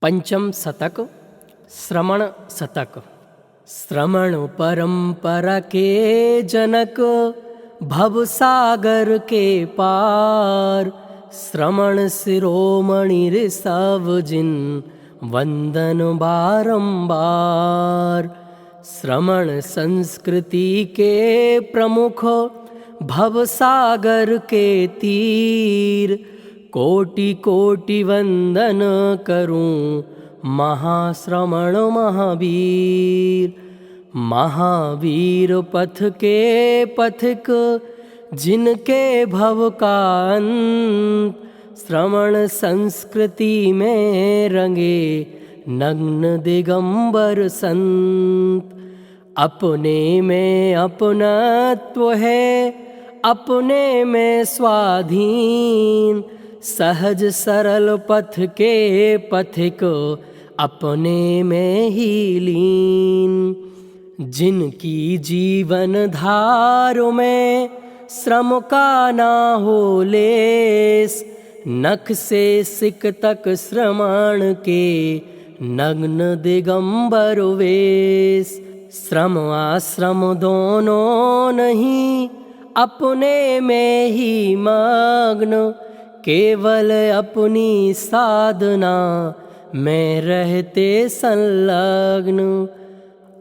पंचम शतक श्रमण शतक। श्रमण परंपरा के जनक, भवसागर के पार। श्रमण शिरोमणि ऋषभ जिन, वंदन बारंबार। श्रमण संस्कृति के प्रमुख, भवसागर के तीर। कोटि कोटि वंदन करूं, महाश्रमण महावीर। महावीर पथ के पथिक, जिनके भव का अंत। श्रमण संस्कृति में रंगे, नग्न दिगंबर संत। अपने में अपनत्व है, अपने में स्वाधीन। सहज सरल पथ के पथिक, अपने में ही लीन। जिनकी जीवन धार में, श्रम का ना हो लेस। नख से सिक तक श्रमण के, नग्न दिगंबर वेश। श्रम आश्रम दोनों नहीं, अपने में ही मग्न। केवल अपनी साधना में रहते संलग्न।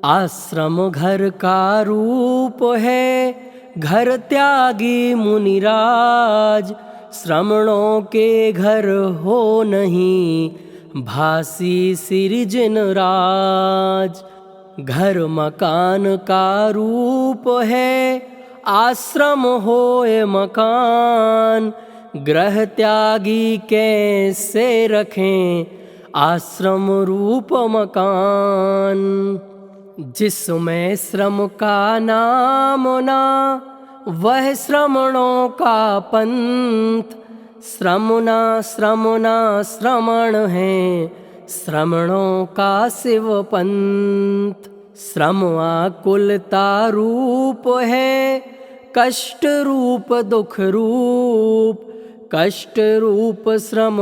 आश्रम घर का रूप है, घर त्यागी मुनिराज। श्रमणों के घर हो नहीं, भासी सिरजन राज। घर मकान का रूप है, आश्रम होए मकान। ग्रह त्यागी कैसे रखें, आश्रम रूप मकान। जिसमें श्रम का नाम ना, वह श्रमणों का पंथ। श्रमना श्रमना श्रमण है, श्रमणों का शिव पंथ। श्रम आकुलता रूप है, कष्ट रूप दुख रूप। कष्ट रूप श्रम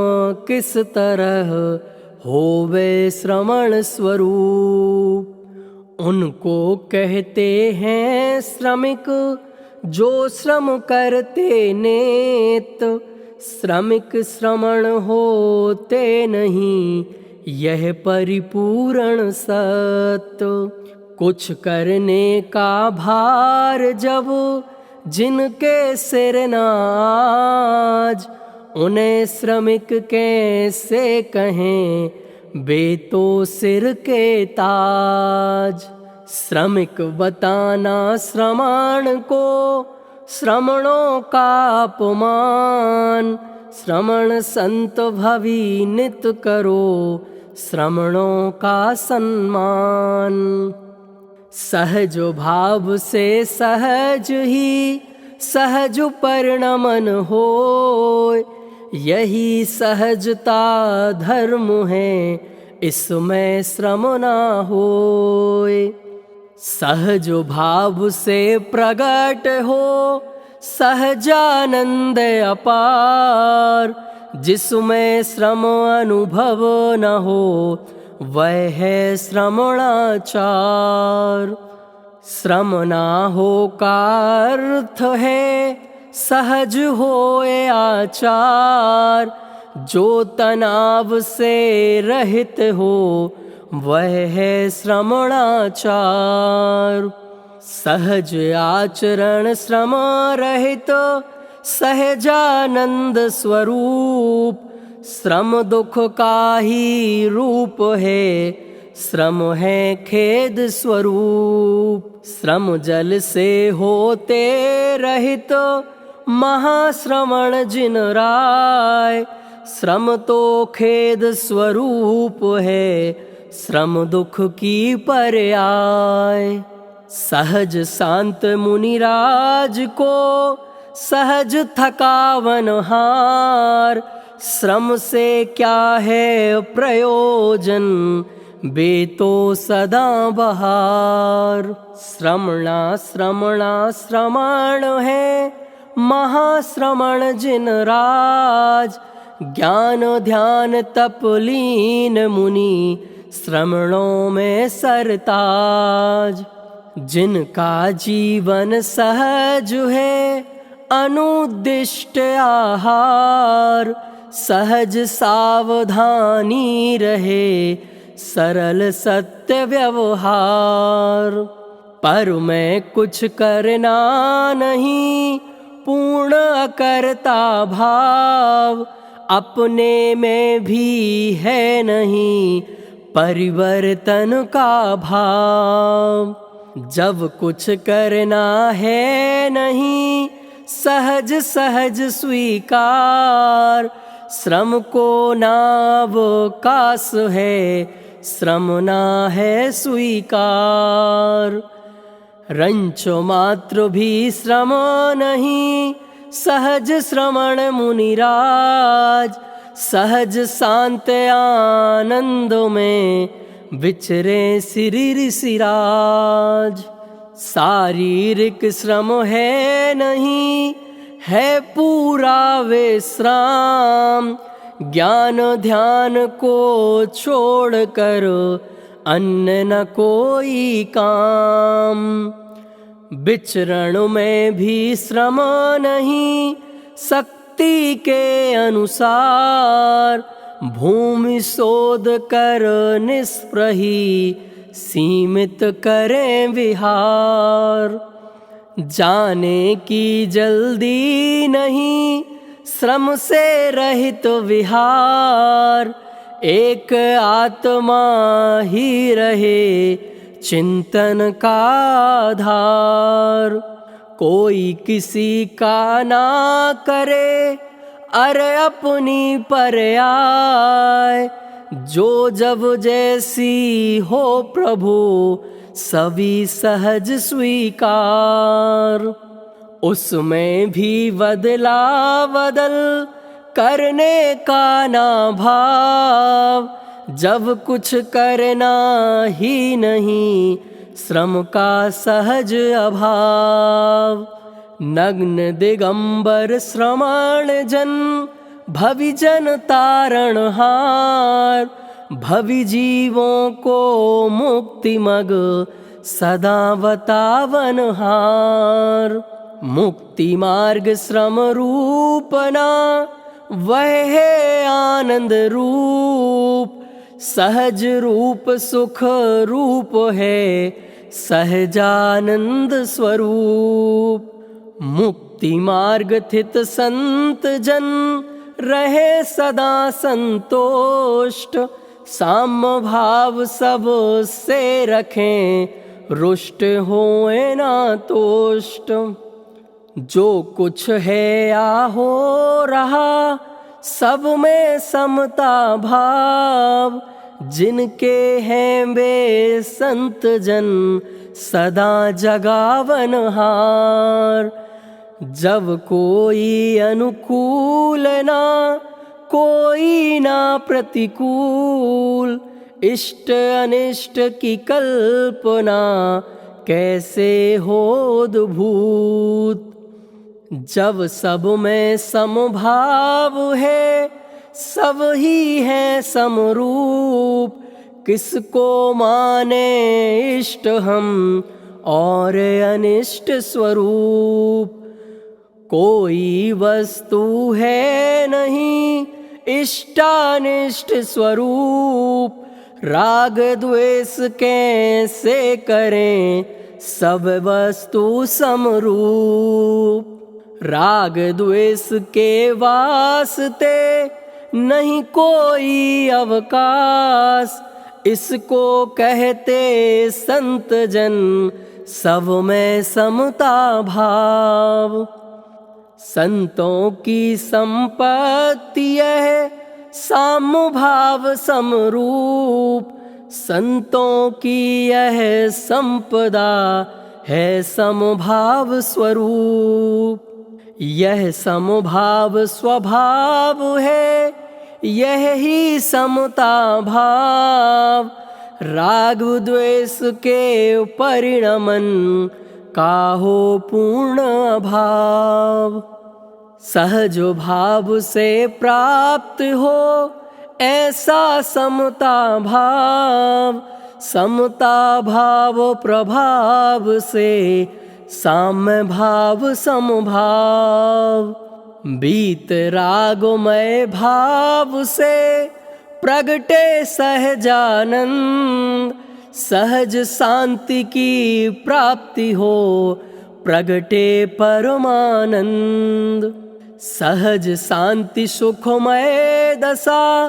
किस तरह, होवे श्रमण स्वरूप। उनको कहते हैं श्रमिक, जो श्रम करते नेत। श्रमिक श्रमण होते नहीं, यह परिपूर्ण सत्य। कुछ करने का भार जब, जिनके सिर नाज। उन्हें श्रमिक कैसे कहें, बे तो सिर के ताज। श्रमिक बताना श्रमण को, श्रमणों का अपमान। श्रमण संत भवी नित करो, श्रमणों का सम्मान। सहज भाव से सहज ही, सहज परिणमन होय। यही सहजता धर्म है, इसमें श्रम ना होय। सहज भाव से प्रगट हो, सहजानंद अपार। जिसमें श्रम अनुभव न हो, वह है श्रमणाचार। श्रम ना हो का अर्थ है, सहज होए आचार। जो तनाव से रहित हो, वह है श्रमणाचार। सहज आचरण श्रम रहित, सहजानंद स्वरूप। श्रम दुख का ही रूप है, श्रम है खेद स्वरूप। श्रम जल से होते रहित, महाश्रमण जिन राय। श्रम तो खेद स्वरूप है, श्रम दुख की पर्याय। सहज शांत मुनिराज को, सहज थकावन हार। श्रम से क्या है प्रयोजन, बे तो सदा बहार। श्रमणा श्रमणा श्रमण है, महाश्रमण जिन राज। ज्ञान ध्यान तपलीन मुनि श्रमणों में सरताज। जिनका जीवन सहज है अनुदिष्ट आहार, सहज सावधानी रहे सरल सत्य व्यवहार। पर मैं कुछ करना नहीं पूर्ण अकर्ता भाव, अपने में भी है नहीं परिवर्तन का भाव। जब कुछ करना है नहीं सहज सहज स्वीकार, श्रम को नावकाश है श्रम ना है स्वीकार। रंचो मात्र भी श्रम नहीं सहज श्रवण मुनिराज, सहज शांत आनंद में विचरे श्री ऋषिराज। शारीरिक श्रम है नहीं है पूरा विश्राम, ज्ञान ध्यान को छोड़कर अन्य न कोई काम। विचरण में भी श्रम नहीं शक्ति के अनुसार, भूमि शोध कर निष्प्रही सीमित करें विहार। जाने की जल्दी नहीं श्रम से रहित विहार, एक आत्मा ही रहे चिंतन का आधार। कोई किसी का ना करे अरे अपनी पर्याय, जो जब जैसी हो प्रभु सभी सहज स्वीकार। उसमें भी बदला बदल करने का ना भाव, जब कुछ करना ही नहीं श्रम का सहज अभाव। नग्न दिगंबर श्रमण जन भवि जन तारणहार, भवि जीवों को मुक्ति मग सदा बतावनहार। मुक्ति मार्ग श्रम रूपना वह है आनंद रूप, सहज रूप सुख रूप है सहजानंद स्वरूप। मुक्ति मार्ग स्थित संत जन रहे सदा संतोष्ट, साम भाव सब से रखें रुष्ट होए ना तोष्ट। जो कुछ है या हो रहा सब में समता भाव, जिनके हैं वे संत जन सदा जगावनहार। जब कोई अनुकूल ना कोई ना प्रतिकूल, इष्ट अनिष्ट की कल्पना कैसे हो अद्भुत। जब सब में समभाव है सब ही है समरूप, किसको माने इष्ट हम और अनिष्ट स्वरूप। कोई वस्तु है नहीं इष्टानिष्ट स्वरूप, राग द्वेष कैसे करें सब वस्तु समरूप। राग द्वेष के वास्ते नहीं कोई अवकाश, इसको कहते संत जन सब में समता भाव। संतों की संपत्ति है साम भाव समरूप, संतों की यह संपदा है समभाव स्वरूप। यह समभाव स्वभाव है यह ही समता भाव, राग द्वेष के परिणमन का हो पूर्ण अभाव। सहज भाव से प्राप्त हो ऐसा समता भाव, समता भाव प्रभाव से साम्य भाव समभाव। बीत रागमय भाव से प्रगटे सहजानंद, सहज शांति की प्राप्ति हो प्रगटे परमानंद। सहज शांति सुखमय दशा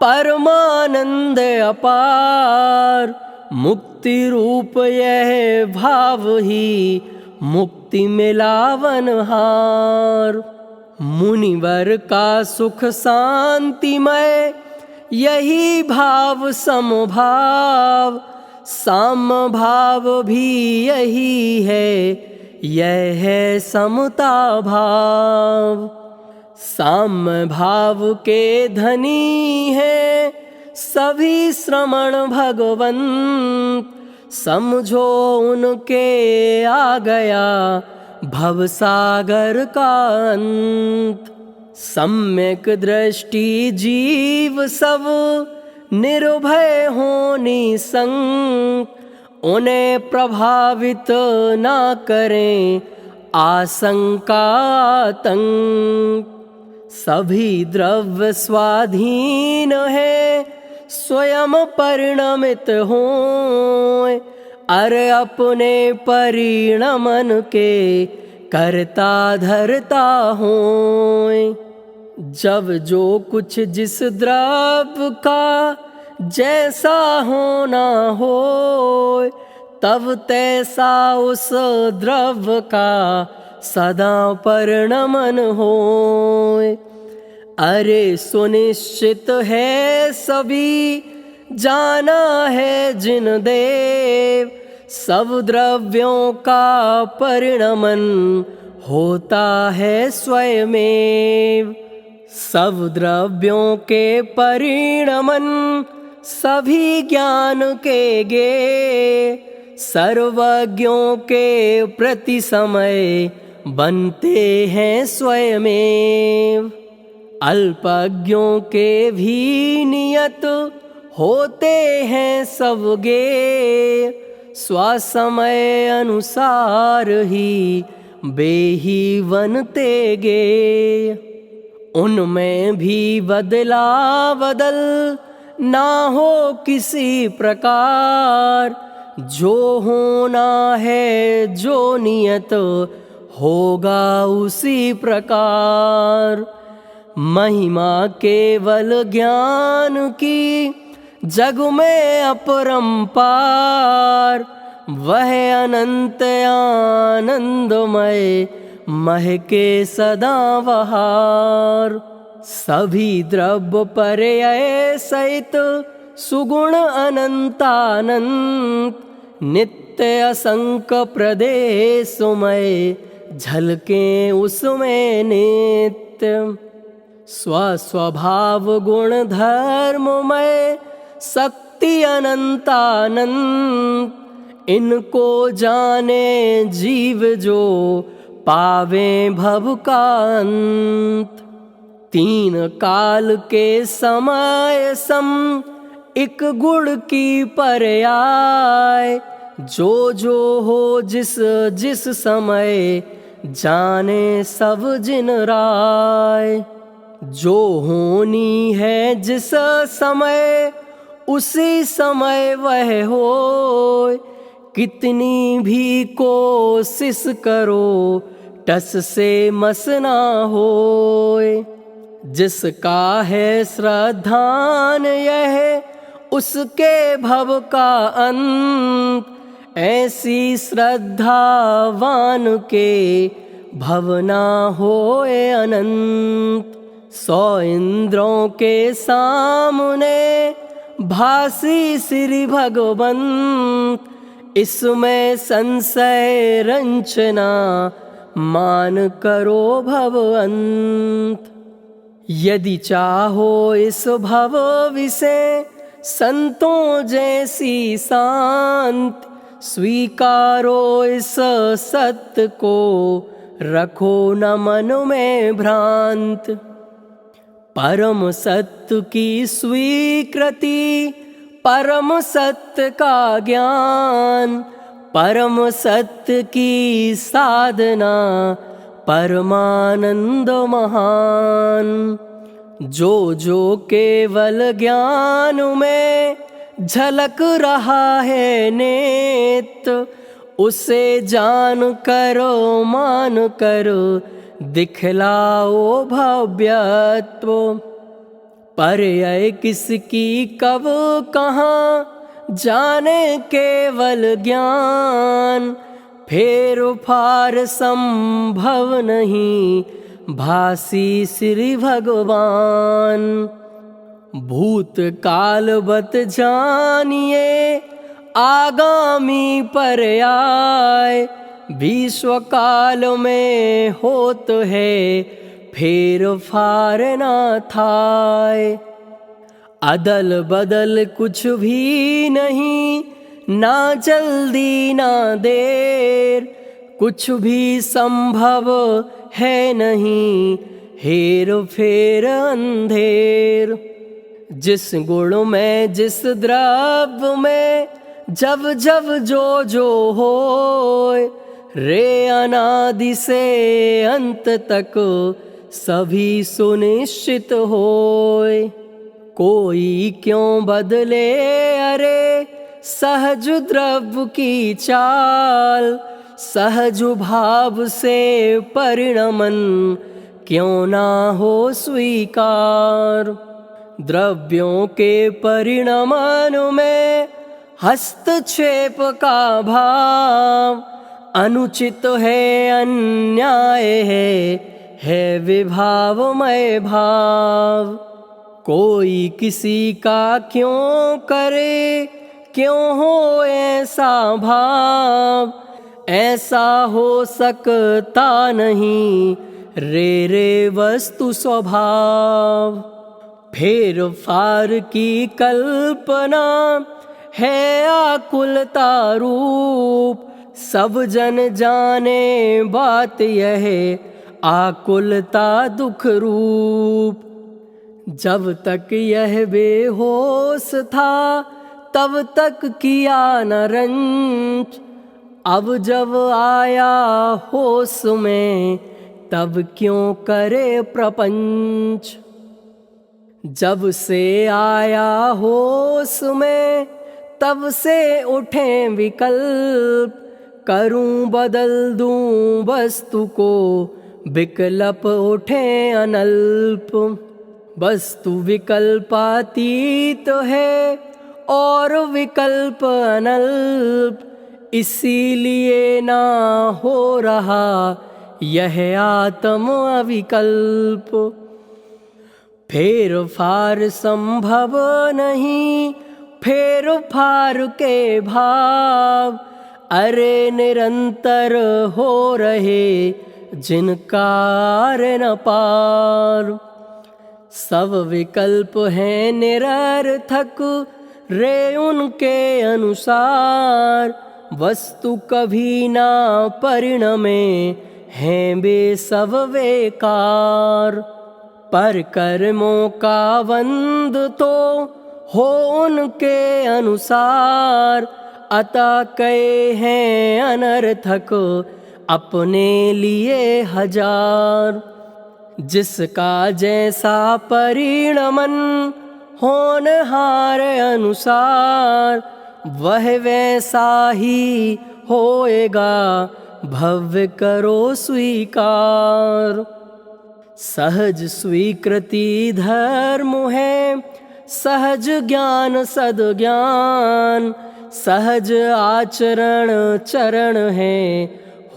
परमानंद अपार, मुक्ति रूप यह भाव ही मुक्ति मिलावनहार। मुनिवर का सुख शांतिमय यही भाव समभाव, साम भाव भी यही है, यह है समता भाव। साम भाव के धनी है सभी श्रमण भगवंत, समझो उनके आ गया भवसागर का अंत। सम्यक दृष्टि जीव सब निर्भय हो निसंक, उन्हें प्रभावित ना करें आशंका आतंक। सभी द्रव्य स्वाधीन है स्वयं परिणमित हों, अरे अपने परिणमन के करता धरता हों। जब जो कुछ जिस द्रव्य का जैसा होना हो, तब तैसा उस द्रव्य का सदा परिणमन हो। अरे सुनिश्चित है सभी जाना है जिन देव, सब द्रव्यों का परिणमन होता है स्वयमेव। सब द्रव्यों के परिणमन सभी ज्ञान के गे, सर्वज्ञों के प्रति समय बनते हैं स्वयमेव। अल्पज्ञों के भी नियत होते हैं सब गे, स्वसमय अनुसार ही बेही बनते गे। उनमें भी बदला बदल ना हो किसी प्रकार, जो होना है जो नियत होगा उसी प्रकार। महिमा केवल ज्ञान की जग में अपरंपार, वह अनंत आनंदमय महके सदा बहार। सभी द्रव्य पर्याय सहित सुगुण अनंतानंत, नित्य असंक प्रदेशमय झलके उसमें नित्य। स्वस्वभाव गुण धर्ममय शक्ति अनंतानंत, इनको जाने जीव जो पावे भव का अंत। तीन काल के समय सम एक गुण की पर्याय, जो जो हो जिस जिस समय जाने सब जिन राय। जो होनी है जिस समय उसी समय वह हो, कितनी भी कोशिश करो टस से मस ना होए। जिसका है श्रद्धान यह उसके भव का अंत, ऐसी श्रद्धावान के भव ना होए अनंत। 100 इंद्रों के सामने भासी श्री भगवंत, इसमें संशय रंचना मान करो भवअंत। यदि चाहो इस भव विषय संतों जैसी शांत, स्वीकारो इस सत्य को रखो न मन में भ्रांत। परम सत्य की स्वीकृति, परम सत्य का ज्ञान, परम सत्य की साधना, परमानंद महान। जो जो केवल ज्ञान में झलक रहा है नेत, उसे जान करो मान करो दिखलाओ भव्यत्व। पर्याय किसकी कब कहाँ जाने केवल ज्ञान, फेर फार संभव नहीं भासी श्री भगवान। भूत काल बत जानिए आगामी पर्याय, विश्व काल में होत है फेर फार न थाय। अदल बदल कुछ भी नहीं, ना जल्दी ना देर, कुछ भी संभव है नहीं हेर फेर अंधेर। जिस गुण में जिस द्रव्य में जब जब जो होए, रे अनादि से अंत तक सभी सुनिश्चित होए। कोई क्यों बदले अरे सहज द्रव्य की चाल, सहज भाव से परिणमन क्यों ना हो स्वीकार। द्रव्यों के परिणमन में हस्तक्षेप का भाव, अनुचित है अन्याय है विभावमय भाव। कोई किसी का क्यों करे क्यों हो ऐसा भाव, ऐसा हो सकता नहीं रे वस्तु स्वभाव। फेर फार की कल्पना है आकुलता रूप, सब जन जाने बात यह आकुलता दुख रूप। जब तक यह बेहोश था तब तक किया न रंच, अब जब आया होश में तब क्यों करे प्रपंच। जब से आया होश में तब से उठे विकल्प, करूं बदल दूं वस्तु को विकल्प उठे अनल्प। वस्तु विकल्पातीत है और विकल्प अनल्प, इसीलिए ना हो रहा यह आत्म अविकल्प। फेर फार संभव नहीं फेर फार के भाव, अरे निरंतर हो रहे जिनका न पार। सब विकल्प हैं निरर्थक रे उनके अनुसार, वस्तु कभी ना परिणमे हैं बे सब बेकार। पर कर्मों का बंध तो हो उनके अनुसार, अतः कहे हैं अनर्थक अपने लिए हजार। जिसका जैसा परिणमन होनहार अनुसार, वह वैसा ही होएगा भव्य करो स्वीकार। सहज स्वीकृति धर्म है, सहज ज्ञान सद्ज्ञान, सहज आचरण चरण है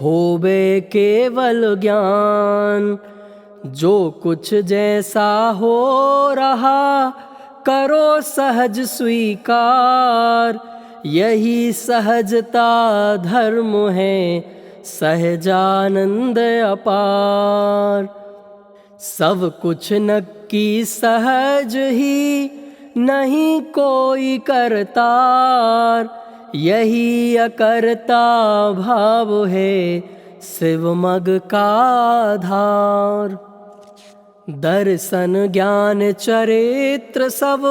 होबे केवल ज्ञान। जो कुछ जैसा हो रहा करो सहज स्वीकार, यही सहजता धर्म है सहजानंद अपार। सब कुछ नक्की सहज ही नहीं कोई करतार, यही अकर्ता भाव है शिव मग का आधार। दर्शन ज्ञान चरित्र सब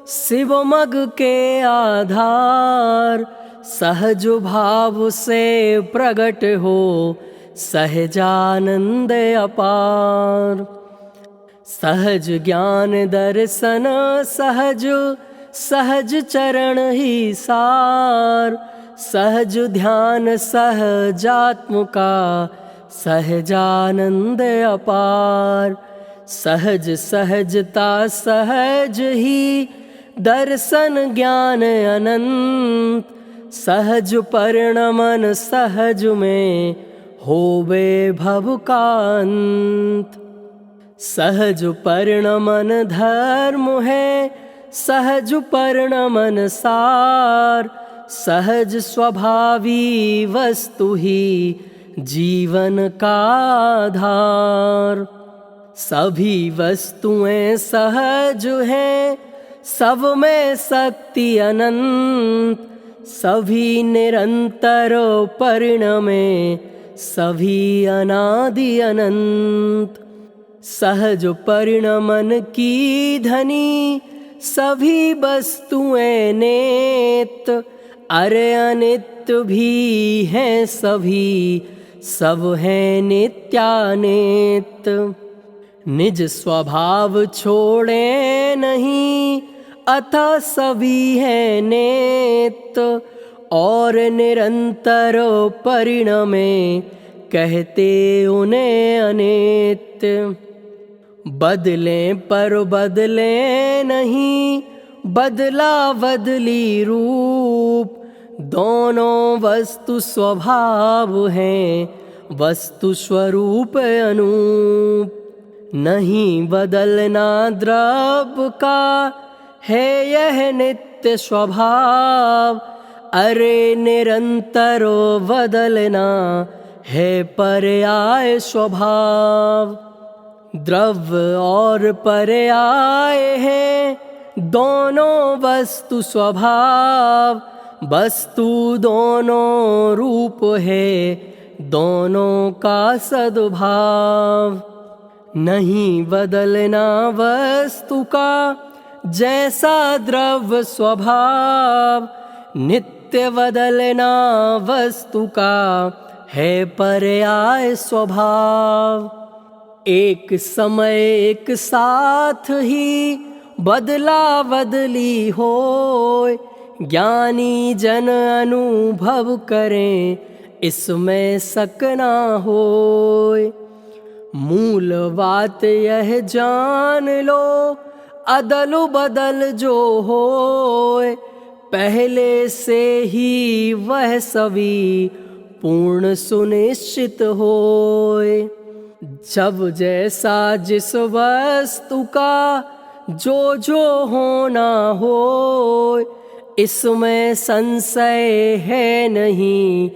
शिव मग के आधार। सहज भाव से प्रगट हो सहजानंद अपार। सहज ज्ञान दर्शन सहज सहज चरण ही सार। सहज ध्यान सहजात्म का सहजानंद अपार। सहज सहजता सहज ही दर्शन ज्ञान अनंत। सहज परिणमन सहज में होवे भव का अंत। सहज परिणमन धर्म है सहज परिणमन सार। सहज स्वभावी वस्तु ही जीवन का आधार। सभी वस्तुएं सहज हैं सब में शक्ति अनंत। सभी निरंतर परिणमे सभी अनादि अनंत। सहज परिणमन की धनी सभी वस्तुएं नेत। अरे अनित्य भी हैं सभी सब हैं नित्यानित। निज स्वभाव छोड़े नहीं अतः सभी हैं नित्य। और निरंतर परिणमे कहते उन्हें अनित्य। बदले पर बदले नहीं बदला बदली रूप। दोनों वस्तु स्वभाव हैं वस्तु स्वरूप अनूप। नहीं बदलना द्रव्य का है यह नित्य स्वभाव। अरे निरंतर बदलना है पर्याय स्वभाव। द्रव्य और पर्याय है दोनों वस्तु स्वभाव। वस्तु दोनों रूप है दोनों का सद्भाव। नहीं बदलना वस्तु का जैसा द्रव्य स्वभाव। नित्य बदलना वस्तु का है पर्याय स्वभाव। एक समय एक साथ ही बदला बदली होय। ज्ञानी जन अनुभव करें इसमें शक ना होय। मूल बात यह जान लो अदल बदल जो होय। पहले से ही वह सभी पूर्ण सुनिश्चित होय। जब जैसा जिस वस्तु का जो होना होय। इसमें संशय है नहीं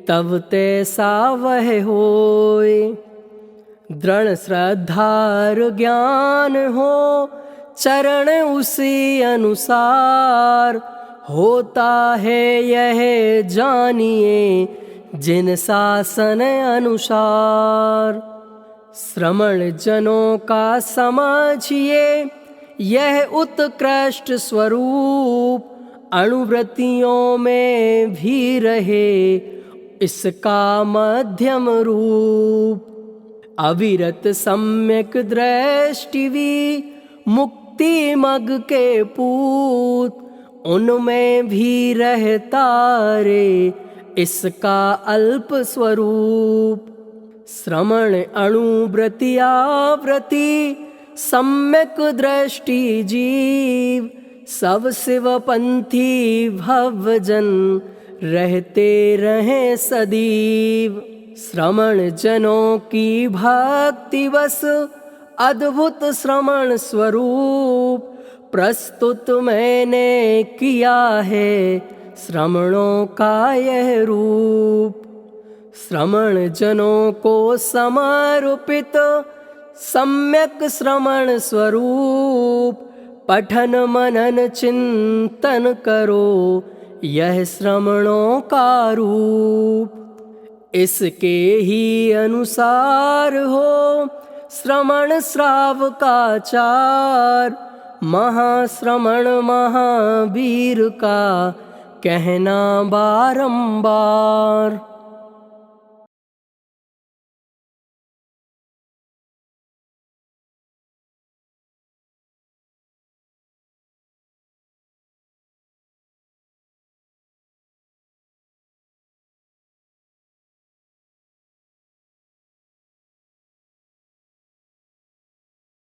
तब तैसा वह होय। दृढ़ श्रद्धार ज्ञान हो चरण उसी अनुसार। होता है यह जानिए जिन शासन अनुसार। श्रमण जनों का समझिए यह उत्कृष्ट स्वरूप। अणुव्रतियों में भी रहे इसका मध्यम रूप। अविरत सम्यक दृष्टि मुक्ति मग के पूत। उनमें भी रहता रे इसका अल्प स्वरूप। श्रमण अणुव्रति आवृति सम्यक दृष्टि जीव। सब शिवपंथी भवजन रहते रहे सदैव। श्रमण जनों की भक्ति बस अद्भुत श्रमण स्वरूप। प्रस्तुत मैंने किया है श्रमणों का यह रूप। श्रमण जनों को समर्पित सम्यक श्रमण स्वरूप। पठन मनन चिंतन करो यह श्रमणों का रूप। इसके ही अनुसार हो श्रमण श्राव का चार। महाश्रमण महावीर का कहना बारंबार।